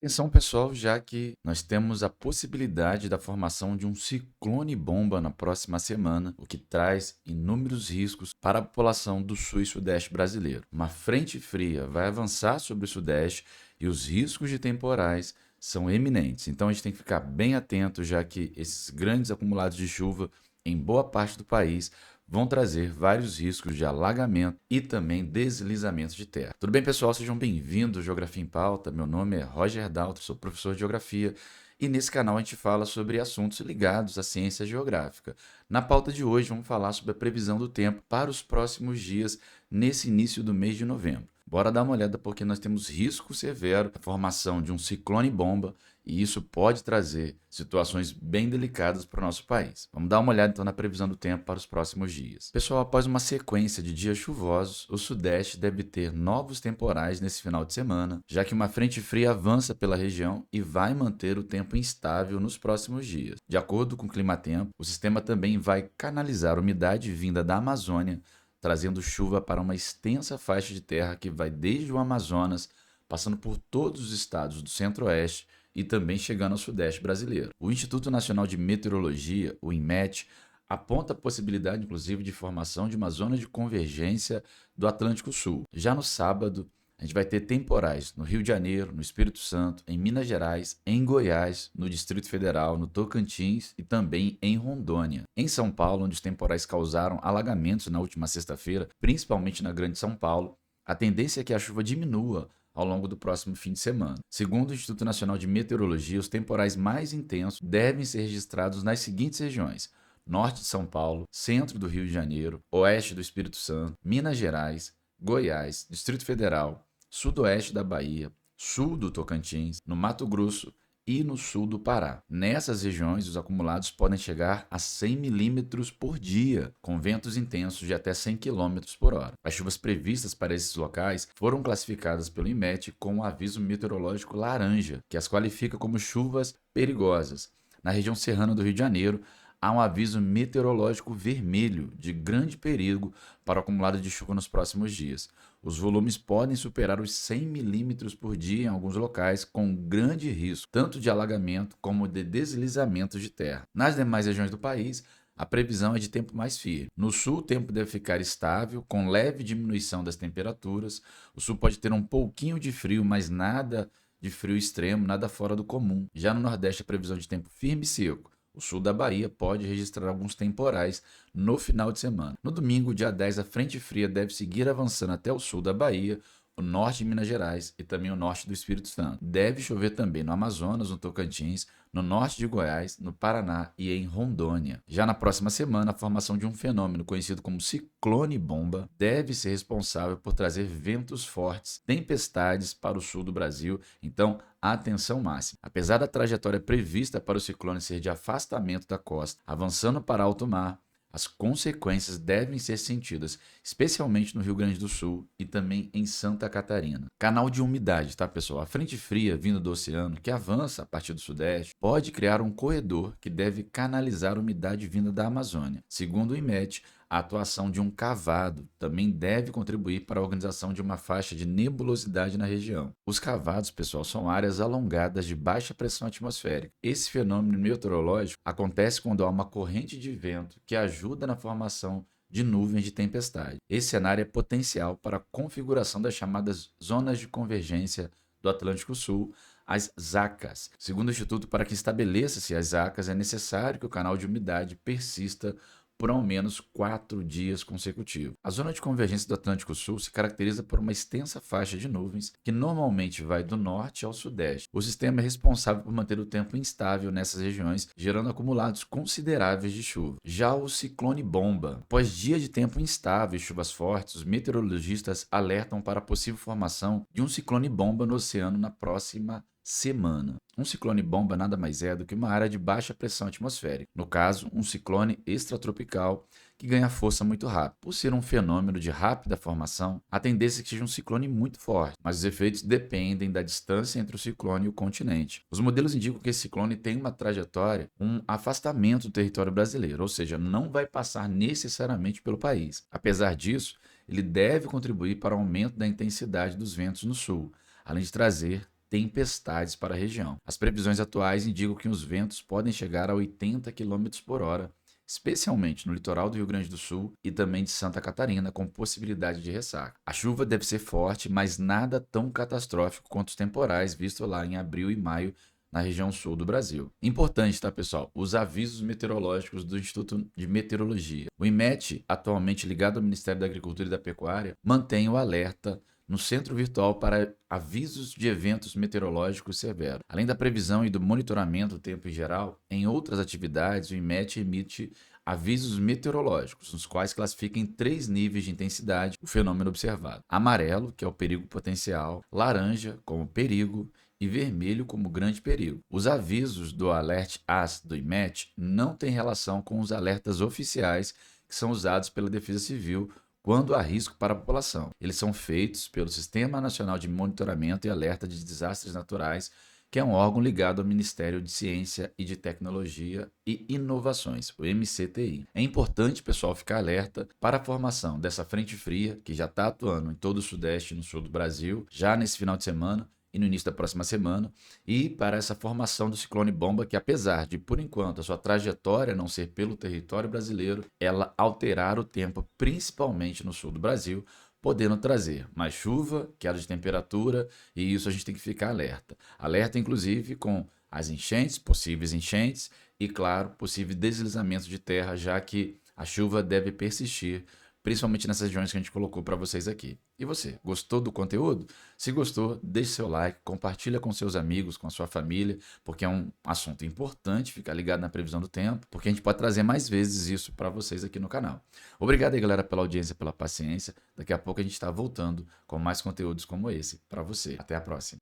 Atenção pessoal, já que nós temos a possibilidade da formação de um ciclone bomba na próxima semana, o que traz inúmeros riscos para a população do sul e sudeste brasileiro. Uma frente fria vai avançar sobre o sudeste e os riscos de temporais são eminentes. Então a gente tem que ficar bem atento, já que esses grandes acumulados de chuva em boa parte do país vão trazer vários riscos de alagamento e também deslizamento de terra. Tudo bem, pessoal? Sejam bem-vindos ao Geografia em Pauta. Meu nome é Roger Daltro, sou professor de Geografia e nesse canal a gente fala sobre assuntos ligados à ciência geográfica. Na pauta de hoje vamos falar sobre a previsão do tempo para os próximos dias nesse início do mês de novembro. Bora dar uma olhada porque nós temos risco severo da formação de um ciclone bomba e isso pode trazer situações bem delicadas para o nosso país. Vamos dar uma olhada então na previsão do tempo para os próximos dias. Pessoal, após uma sequência de dias chuvosos, o Sudeste deve ter novos temporais nesse final de semana, já que uma frente fria avança pela região e vai manter o tempo instável nos próximos dias. De acordo com o Climatempo, o sistema também vai canalizar umidade vinda da Amazônia, trazendo chuva para uma extensa faixa de terra que vai desde o Amazonas, passando por todos os estados do Centro-Oeste e também chegando ao Sudeste brasileiro. O Instituto Nacional de Meteorologia, o INMET, aponta a possibilidade, inclusive, de formação de uma zona de convergência do Atlântico Sul. Já no sábado, a gente vai ter temporais no Rio de Janeiro, no Espírito Santo, em Minas Gerais, em Goiás, no Distrito Federal, no Tocantins e também em Rondônia. Em São Paulo, onde os temporais causaram alagamentos na última sexta-feira, principalmente na Grande São Paulo, a tendência é que a chuva diminua ao longo do próximo fim de semana. Segundo o Instituto Nacional de Meteorologia, os temporais mais intensos devem ser registrados nas seguintes regiões: norte de São Paulo, centro do Rio de Janeiro, oeste do Espírito Santo, Minas Gerais, Goiás, Distrito Federal, sudoeste da Bahia, sul do Tocantins, no Mato Grosso e no sul do Pará. Nessas regiões, os acumulados podem chegar a 100 milímetros por dia, com ventos intensos de até 100 quilômetros por hora. As chuvas previstas para esses locais foram classificadas pelo INMET com um aviso meteorológico laranja, que as qualifica como chuvas perigosas. Na região serrana do Rio de Janeiro, há um aviso meteorológico vermelho de grande perigo para o acumulado de chuva nos próximos dias. Os volumes podem superar os 100 milímetros por dia em alguns locais, com grande risco tanto de alagamento como de deslizamento de terra. Nas demais regiões do país, a previsão é de tempo mais firme. No sul, o tempo deve ficar estável, com leve diminuição das temperaturas. O sul pode ter um pouquinho de frio, mas nada de frio extremo, nada fora do comum. Já no Nordeste, a previsão de tempo firme e seco. O sul da Bahia pode registrar alguns temporais no final de semana. No domingo, dia 10, a frente fria deve seguir avançando até o sul da Bahia, o norte de Minas Gerais e também o norte do Espírito Santo. Deve chover também no Amazonas, no Tocantins, no norte de Goiás, no Paraná e em Rondônia. Já na próxima semana, a formação de um fenômeno conhecido como ciclone bomba deve ser responsável por trazer ventos fortes, tempestades para o sul do Brasil. Então, atenção máxima. Apesar da trajetória prevista para o ciclone ser de afastamento da costa, avançando para alto mar, as consequências devem ser sentidas, especialmente no Rio Grande do Sul e também em Santa Catarina. Canal de umidade, tá, pessoal? A frente fria vindo do oceano, que avança a partir do sudeste, pode criar um corredor que deve canalizar a umidade vinda da Amazônia. Segundo o IMET, a atuação de um cavado também deve contribuir para a organização de uma faixa de nebulosidade na região. Os cavados, pessoal, são áreas alongadas de baixa pressão atmosférica. Esse fenômeno meteorológico acontece quando há uma corrente de vento que ajuda na formação de nuvens de tempestade. Esse cenário é potencial para a configuração das chamadas zonas de convergência do Atlântico Sul, as ZACAs. Segundo o Instituto, para que estabeleça-se as ZACAs, é necessário que o canal de umidade persista por ao menos 4 dias consecutivos. A zona de convergência do Atlântico Sul se caracteriza por uma extensa faixa de nuvens que normalmente vai do norte ao sudeste. O sistema é responsável por manter o tempo instável nessas regiões, gerando acumulados consideráveis de chuva. Já o ciclone bomba. Após dias de tempo instável e chuvas fortes, os meteorologistas alertam para a possível formação de um ciclone bomba no oceano na próxima semana. Um ciclone bomba nada mais é do que uma área de baixa pressão atmosférica, no caso, um ciclone extratropical que ganha força muito rápido. Por ser um fenômeno de rápida formação, a tendência é que seja um ciclone muito forte, mas os efeitos dependem da distância entre o ciclone e o continente. Os modelos indicam que esse ciclone tem uma trajetória, um afastamento do território brasileiro, ou seja, não vai passar necessariamente pelo país. Apesar disso, ele deve contribuir para o aumento da intensidade dos ventos no sul, além de trazer tempestades para a região. As previsões atuais indicam que os ventos podem chegar a 80 km por hora, especialmente no litoral do Rio Grande do Sul e também de Santa Catarina, com possibilidade de ressaca. A chuva deve ser forte, mas nada tão catastrófico quanto os temporais vistos lá em abril e maio na região sul do Brasil. Importante, tá, pessoal? Os avisos meteorológicos do Instituto de Meteorologia. O IMET, atualmente ligado ao Ministério da Agricultura e da Pecuária, mantém o alerta no centro virtual para avisos de eventos meteorológicos severos. Além da previsão e do monitoramento do tempo em geral, em outras atividades, o IMET emite avisos meteorológicos, nos quais classifica em 3 níveis de intensidade o fenômeno observado. Amarelo, que é o perigo potencial, laranja, como perigo, e vermelho como grande perigo. Os avisos do Alert AS do IMET não têm relação com os alertas oficiais que são usados pela Defesa Civil quando há risco para a população. Eles são feitos pelo Sistema Nacional de Monitoramento e Alerta de Desastres Naturais, que é um órgão ligado ao Ministério de Ciência e de Tecnologia e Inovações, o MCTI. É importante, pessoal, ficar alerta para a formação dessa frente fria, que já está atuando em todo o Sudeste e no Sul do Brasil, já nesse final de semana e no início da próxima semana, e para essa formação do ciclone bomba, que apesar de, por enquanto, a sua trajetória não ser pelo território brasileiro, ela alterar o tempo, principalmente no sul do Brasil, podendo trazer mais chuva, queda de temperatura, e isso a gente tem que ficar alerta. Alerta, inclusive, com as enchentes, possíveis enchentes, e, claro, possível deslizamento de terra, já que a chuva deve persistir, principalmente nessas regiões que a gente colocou para vocês aqui. E você, gostou do conteúdo? Se gostou, deixe seu like, compartilha com seus amigos, com a sua família, porque é um assunto importante ficar ligado na previsão do tempo, porque a gente pode trazer mais vezes isso para vocês aqui no canal. Obrigado aí, galera, pela audiência, pela paciência. Daqui a pouco a gente está voltando com mais conteúdos como esse para você. Até a próxima.